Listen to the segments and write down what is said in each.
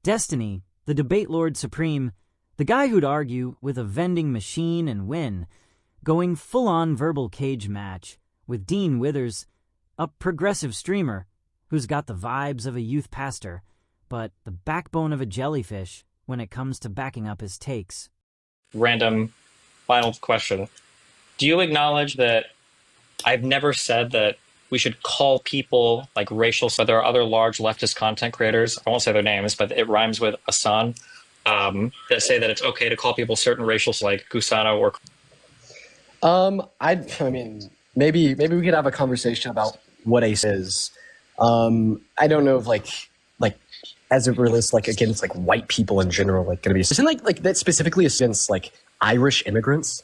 Destiny, the debate lord supreme, the guy who'd argue with a vending machine and win, going full-on verbal cage match with Dean Withers, a progressive streamer who's got the vibes of a youth pastor, but the backbone of a jellyfish when it comes to backing up his takes. Random final question. Do you acknowledge that I've never said that we should call people like racial, so there are other large leftist content creators, I won't say their names, but it rhymes with Asan, that say that it's okay to call people certain racials like Gusano or... I mean, maybe we could have a conversation about what ace is. I don't know if like as it relates like against like white people in general, like gonna be isn't like that specifically against like Irish immigrants.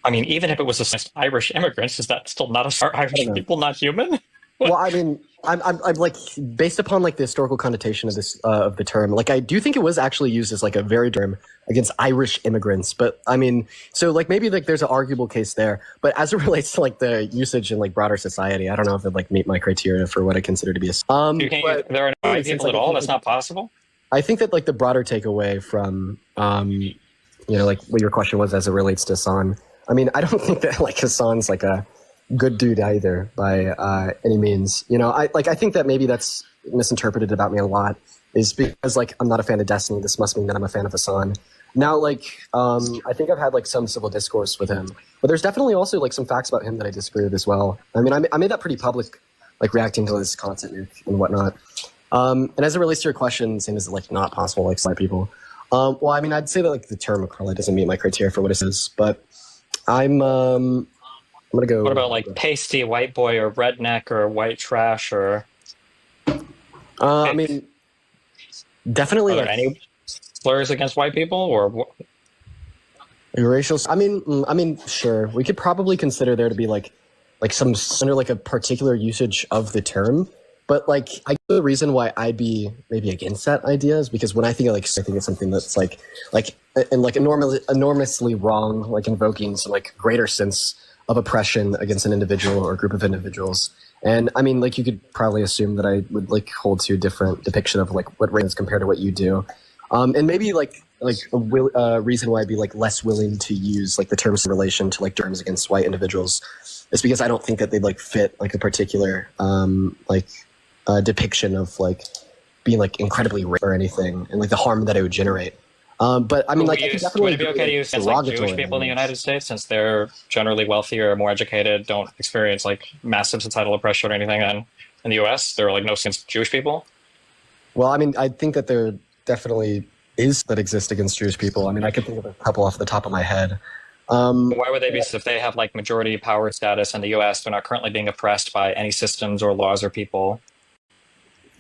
I mean, even if it was against Irish immigrants, is that still not are Irish people not human? Well, I mean, I'm like based upon like the historical connotation of this of the term. Like, I do think it was actually used as like a very term against Irish immigrants. But I mean, so like maybe like there's an arguable case there. But as it relates to like the usage in like broader society, I don't know if it like meet my criteria for what I consider to be a. There are no white people at all. That's not possible. I think that like the broader takeaway from like what your question was as it relates to Hassan. I mean, I don't think that like Hassan's like a good dude either by any means. I think that maybe that's misinterpreted about me a lot is because like I'm not a fan of Destiny. This must mean that I'm a fan of Hassan. Now, like I think I've had like some civil discourse with him, but there's definitely also like some facts about him that I disagree with as well. I mean, I made that pretty public, like reacting to his content and whatnot. And as it relates to your question, saying is it like not possible like white people? Well, I mean, I'd say that like the term probably doesn't meet my criteria for what it is, but I'm gonna go. What about like pasty white boy or redneck or white trash or? I mean, definitely. Are there any slurs against white people or racial? I mean, sure. We could probably consider there to be like some under like a particular usage of the term, but like the reason why I'd be maybe against that idea is because when I think of I think it's something that's like and like enormously wrong, like invoking some like greater sense of oppression against an individual or a group of individuals. And I mean, like you could probably assume that I would like hold to a different depiction of like what race is compared to what you do. And maybe like a reason why I'd be like less willing to use like the terms in relation to like terms against white individuals is because I don't think that they like fit like a particular depiction of like being like incredibly racist or anything and like the harm that it would generate. But I mean, like, would it be okay to use like Jewish people in the United States, since they're generally wealthier, more educated, don't experience like massive societal oppression or anything? And in the U.S., there are like no against Jewish people. Well, I mean, I think that there definitely is that exist against Jewish people. I mean, I could think of a couple off the top of my head. Why would they be? If they have like majority power status in the U.S., they're not currently being oppressed by any systems or laws or people.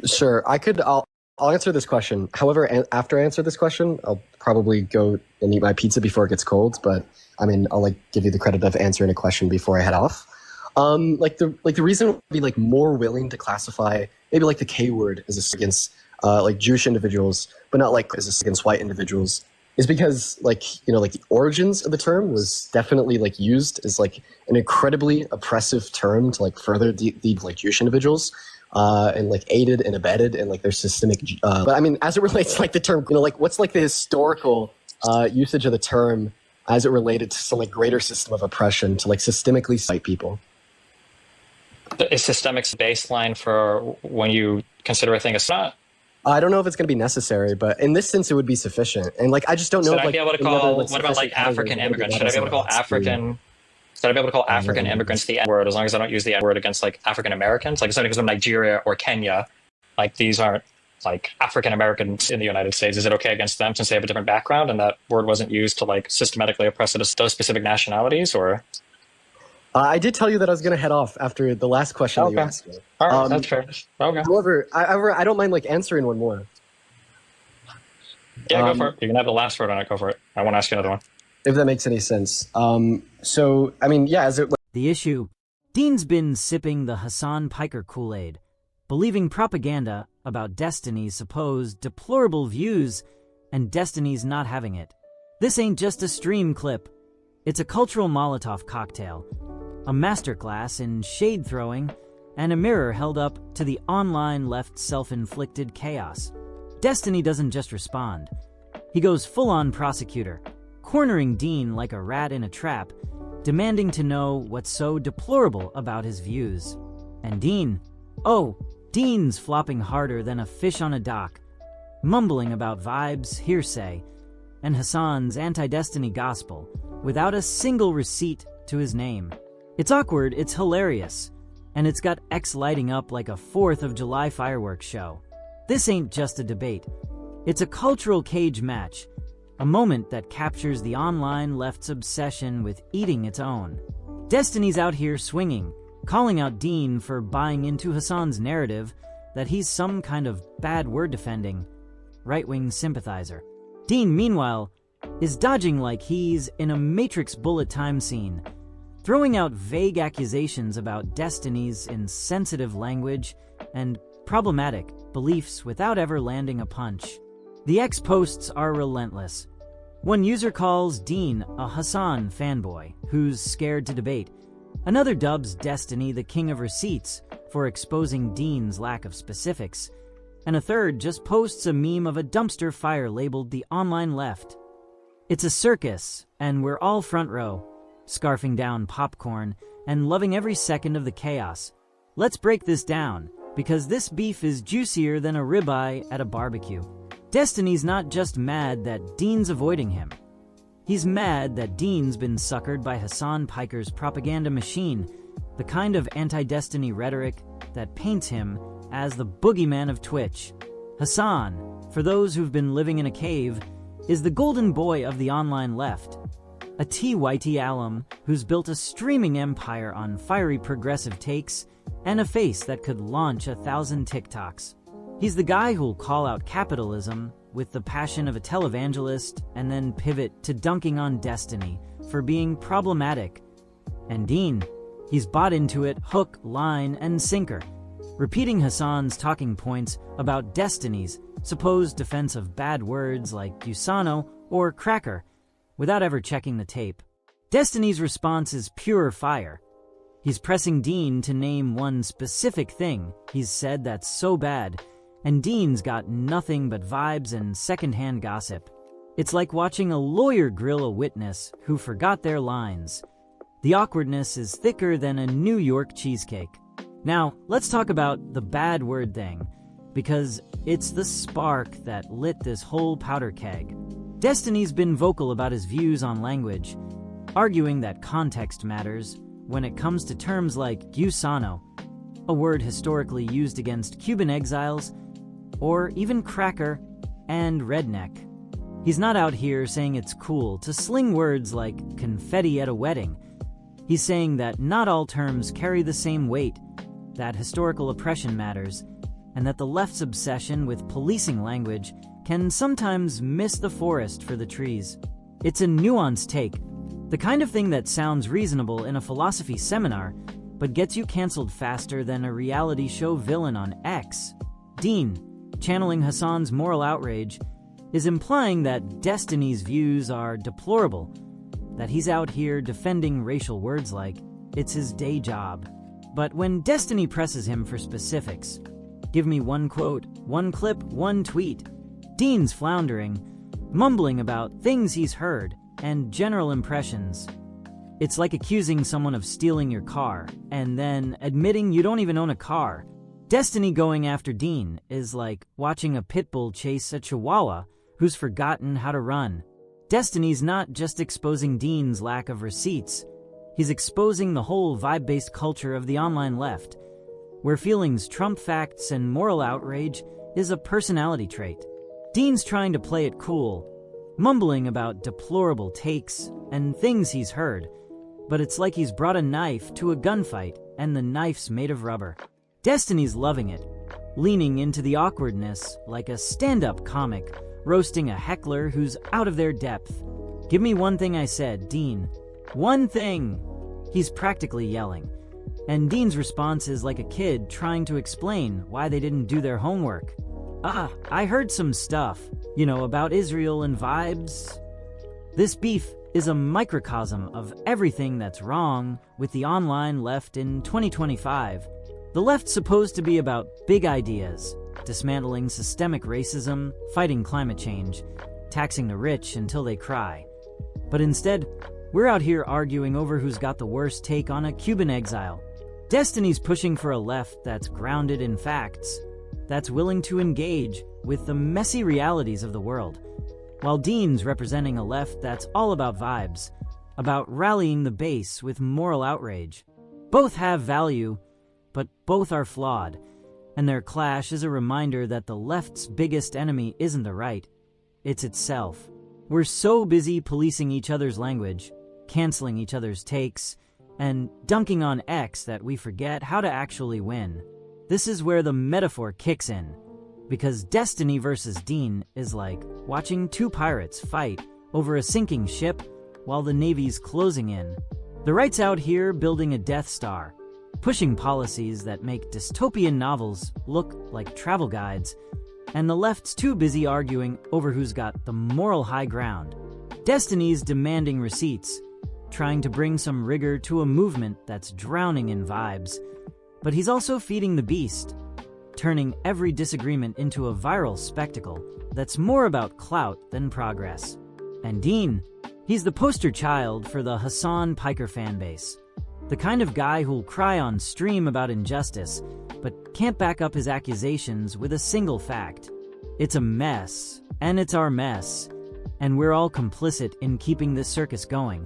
Sure, I'll answer this question. However, after I answer this question, I'll probably go and eat my pizza before it gets cold. But I mean, I'll like give you the credit of answering a question before I head off. The reason I'd be like more willing to classify maybe like the K word as against like Jewish individuals, but not like as against white individuals, is because like like the origins of the term was definitely like used as like an incredibly oppressive term to like further the like Jewish individuals. And like aided and abetted and like their systemic but I mean as it relates to like the term like what's like the historical usage of the term as it related to some like greater system of oppression to like systemically cite people. Is systemic baseline for when you consider a thing a not? I don't know if it's going to be necessary, but in this sense it would be sufficient. And like I just don't know Should I be able to call what about like African immigrants? Should I be able to call African immigrants the N-word as long as I don't use the N-word against like African Americans? Like, because I'm Nigeria or Kenya, like these aren't like African Americans in the United States. Is it okay against them since they have a different background and that word wasn't used to like systematically oppress those specific nationalities? Or I did tell you that I was going to head off after the last question that you asked me. All right, that's fair. Okay. However, I don't mind like answering one more. Yeah, go for it. You can have the last word on it. Go for it. I want to ask you another one. If that makes any sense. So, I mean, yeah, The issue. Dean's been sipping the Hassan Piker Kool-Aid, believing propaganda about Destiny's supposed deplorable views and Destiny's not having it. This ain't just a stream clip. It's a cultural Molotov cocktail, a masterclass in shade throwing, and a mirror held up to the online left self-inflicted chaos. Destiny doesn't just respond. He goes full-on prosecutor, cornering Dean like a rat in a trap, demanding to know what's so deplorable about his views. And Dean's flopping harder than a fish on a dock, mumbling about vibes, hearsay, and Hassan's anti-Destiny gospel without a single receipt to his name. It's awkward, it's hilarious, and it's got X lighting up like a 4th of July fireworks show. This ain't just a debate. It's a cultural cage match, a moment that captures the online left's obsession with eating its own. Destiny's out here swinging, calling out Dean for buying into Hassan's narrative that he's some kind of bad word-defending, right-wing sympathizer. Dean, meanwhile, is dodging like he's in a Matrix bullet time scene, throwing out vague accusations about Destiny's insensitive language and problematic beliefs without ever landing a punch. The X posts are relentless. One user calls Dean a Hassan fanboy who's scared to debate. Another dubs Destiny the king of receipts for exposing Dean's lack of specifics. And a third just posts a meme of a dumpster fire labeled the online left. It's a circus, and we're all front row, scarfing down popcorn and loving every second of the chaos. Let's break this down, because this beef is juicier than a ribeye at a barbecue. Destiny's not just mad that Dean's avoiding him. He's mad that Dean's been suckered by Hassan Piker's propaganda machine, the kind of anti-Destiny rhetoric that paints him as the boogeyman of Twitch. Hassan, for those who've been living in a cave, is the golden boy of the online left, a TYT alum who's built a streaming empire on fiery progressive takes and a face that could launch 1,000 TikToks. He's the guy who'll call out capitalism with the passion of a televangelist and then pivot to dunking on Destiny for being problematic. And Dean, he's bought into it hook, line, and sinker, repeating Hassan's talking points about Destiny's supposed defense of bad words like gusano or cracker without ever checking the tape. Destiny's response is pure fire. He's pressing Dean to name one specific thing he's said that's so bad, and Dean's got nothing but vibes and secondhand gossip. It's like watching a lawyer grill a witness who forgot their lines. The awkwardness is thicker than a New York cheesecake. Now, let's talk about the bad word thing, because it's the spark that lit this whole powder keg. Destiny's been vocal about his views on language, arguing that context matters when it comes to terms like gusano, a word historically used against Cuban exiles, or even cracker and redneck. He's not out here saying it's cool to sling words like confetti at a wedding. He's saying that not all terms carry the same weight, that historical oppression matters, and that the left's obsession with policing language can sometimes miss the forest for the trees. It's a nuanced take, the kind of thing that sounds reasonable in a philosophy seminar, but gets you canceled faster than a reality show villain on X. Dean, channeling Hassan's moral outrage, is implying that Destiny's views are deplorable, that he's out here defending racial words like it's his day job. But when Destiny presses him for specifics, give me one quote, one clip, one tweet, Dean's floundering, mumbling about things he's heard and general impressions. It's like accusing someone of stealing your car and then admitting you don't even own a car. Destiny going after Dean is like watching a pit bull chase a chihuahua who's forgotten how to run. Destiny's not just exposing Dean's lack of receipts. He's exposing the whole vibe-based culture of the online left, where feelings trump facts and moral outrage is a personality trait. Dean's trying to play it cool, mumbling about deplorable takes and things he's heard, but it's like he's brought a knife to a gunfight and the knife's made of rubber. Destiny's loving it, leaning into the awkwardness like a stand-up comic, roasting a heckler who's out of their depth. Give me one thing I said, Dean. One thing! He's practically yelling. And Dean's response is like a kid trying to explain why they didn't do their homework. I heard some stuff, about Israel and vibes. This beef is a microcosm of everything that's wrong with the online left in 2025. The left's supposed to be about big ideas, dismantling systemic racism, fighting climate change, taxing the rich until they cry. But instead, we're out here arguing over who's got the worst take on a Cuban exile. Destiny's pushing for a left that's grounded in facts, that's willing to engage with the messy realities of the world, while Dean's representing a left that's all about vibes, about rallying the base with moral outrage. Both have value, but both are flawed, and their clash is a reminder that the left's biggest enemy isn't the right, it's itself. We're so busy policing each other's language, canceling each other's takes, and dunking on X that we forget how to actually win. This is where the metaphor kicks in, because Destiny versus Dean is like watching two pirates fight over a sinking ship while the Navy's closing in. The right's out here building a Death Star, pushing policies that make dystopian novels look like travel guides, and the left's too busy arguing over who's got the moral high ground. Destiny's demanding receipts, trying to bring some rigor to a movement that's drowning in vibes, but he's also feeding the beast, turning every disagreement into a viral spectacle that's more about clout than progress. And Dean, he's the poster child for the Hassan Piker fanbase, the kind of guy who'll cry on stream about injustice, but can't back up his accusations with a single fact. It's a mess, and it's our mess, and we're all complicit in keeping this circus going.